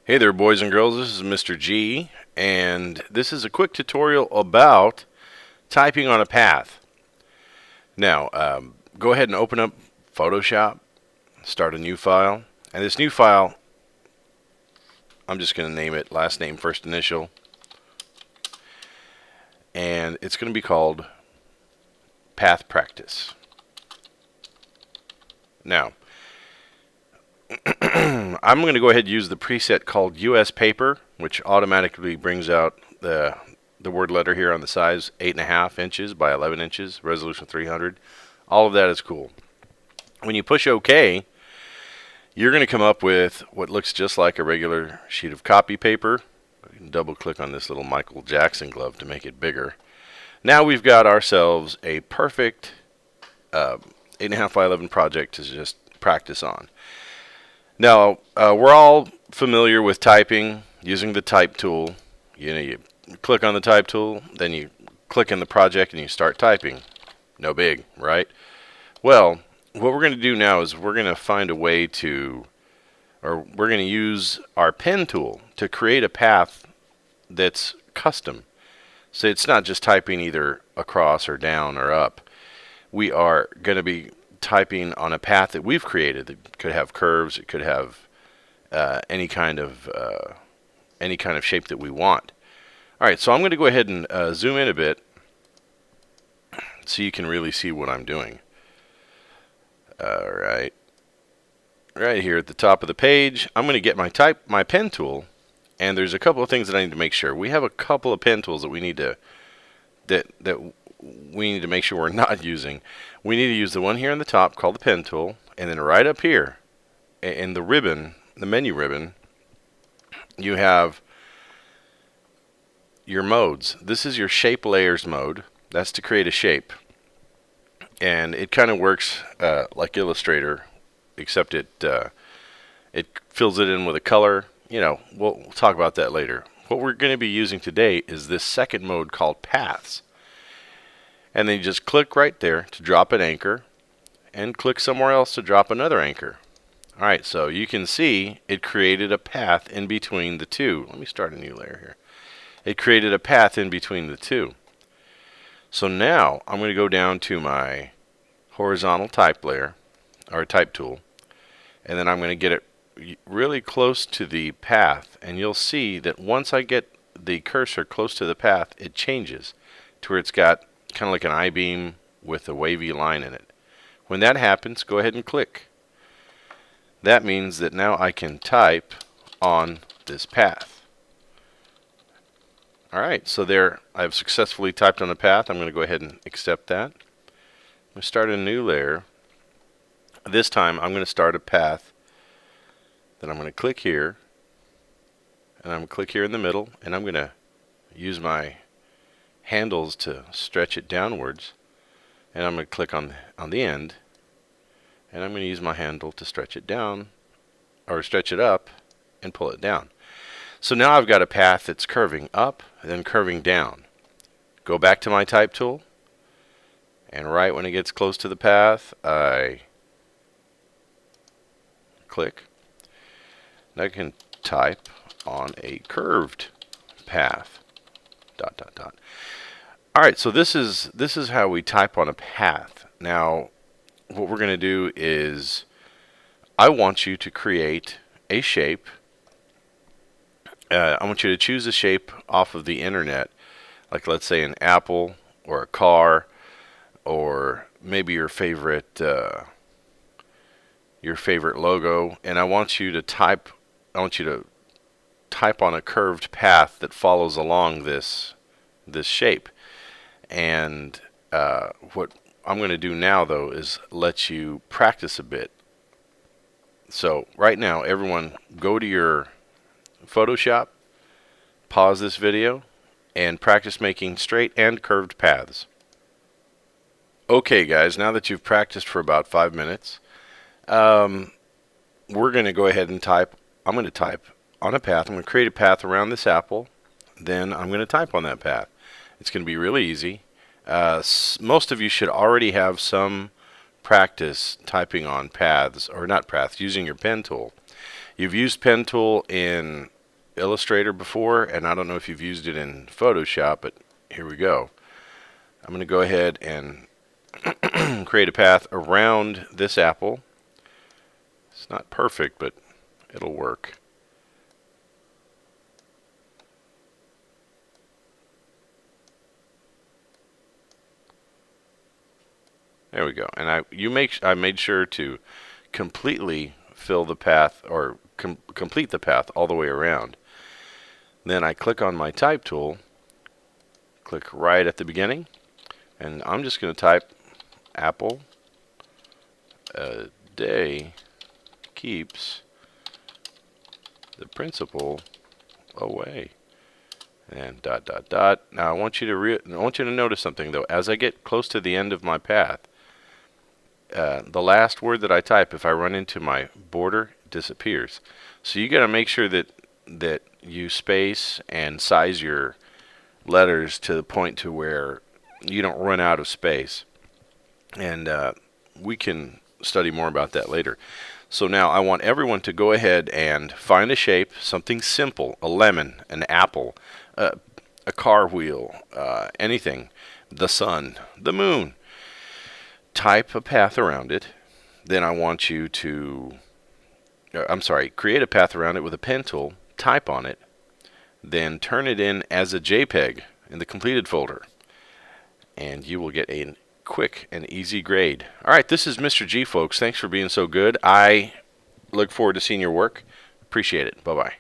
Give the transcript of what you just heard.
Hey there, boys and girls, this is Mr. G, and this is a quick tutorial about typing on a path. Now, go ahead and open up Photoshop, start a new file, and this new file, I'm just going to name it last name, first initial, and it's going to be called Path Practice. Now, I'm going to go ahead and use the preset called US Paper, which automatically brings out the word letter here on the size 8.5 inches by 11 inches, resolution 300. All of that is cool. When you push OK, you're going to come up with what looks just like a regular sheet of copy paper. You can double click on this little Michael Jackson glove to make it bigger. Now we've got ourselves a perfect 8.5 by 11 project to just practice on. Now, we're all familiar with typing using the type tool. You click on the type tool, then you click in the project and you start typing. No big, right? Well, what we're going to do now is we're going to find a way to, or we're going to use our pen tool to create a path that's custom. So it's not just typing either across or down or up. We are going to be typing on a path that we've created. It could have curves, it could have any kind of shape that we want. Alright, so I'm going to go ahead and zoom in a bit so you can really see what I'm doing. Alright, right here at the top of the page, I'm going to get my pen tool, and there's a couple of things that I need to make sure. We have a couple of pen tools that we need to make sure we're not using. We need to use the one here on the top called the pen tool, and then right up here in the ribbon, the menu ribbon, you have your modes. This is your shape layers mode. That's to create a shape, and it kind of works like Illustrator, except it fills it in with a color. You know, we'll talk about that later. What we're going to be using today is this second mode called paths. And then you just click right there to drop an anchor, and click somewhere else to drop another anchor. Alright, so you can see it created a path in between the two. Let me start a new layer here. It created a path in between the two. So now I'm going to go down to my horizontal type layer, or type tool, and then I'm going to get it really close to the path, and you'll see that once I get the cursor close to the path, it changes to where it's got kind of like an I-beam with a wavy line in it. When that happens, go ahead and click. That means that now I can type on this path. Alright, so there I've successfully typed on the path. I'm going to go ahead and accept that. I'm going to start a new layer. This time I'm going to start a path. Then I'm going to click here, and I'm going to click here in the middle, and I'm going to use my handles to stretch it downwards, and I'm going to click on the end, and I'm going to use my handle to stretch it down, or stretch it up and pull it down. So now I've got a path that's curving up and then curving down. Go back to my type tool, and right when it gets close to the path, I click. Now I can type on a curved path. ... Alright, so this is how we type on a path. Now, what we're going to do is, I want you to create a shape. I want you to choose a shape off of the internet, like let's say an apple or a car, or maybe your favorite logo, and I want you to type on a curved path that follows along this shape. And what I'm going to do now, though, is let you practice a bit. So right now, everyone, go to your Photoshop, pause this video, and practice making straight and curved paths. Okay, guys, now that you've practiced for about 5 minutes, we're going to go ahead and type. I'm going to type on a path. I'm going to create a path around this apple. Then I'm going to type on that path. It's going to be really easy. Most of you should already have some practice typing on paths, or not paths, using your pen tool. You've used pen tool in Illustrator before, and I don't know if you've used it in Photoshop, but here we go. I'm going to go ahead and create a path around this apple. It's not perfect, but it'll work. There we go. And I made sure to completely fill the path, or complete the path all the way around. Then I click on my type tool, click right at the beginning, and I'm just going to type apple a day keeps the principal away, and dot dot dot. Now I want you to notice something though. As I get close to the end of my path, the last word that I type, if I run into my border, disappears. So you got to make sure that you space and size your letters to the point to where you don't run out of space. And we can study more about that later. So now I want everyone to go ahead and find a shape, something simple, a lemon, an apple, a car wheel, anything, the sun, the moon. Type a path around it. Then I want you to, create a path around it with a pen tool, type on it, then turn it in as a JPEG in the completed folder, and you will get a quick and easy grade. All right, this is Mr. G, folks. Thanks for being so good. I look forward to seeing your work. Appreciate it. Bye-bye.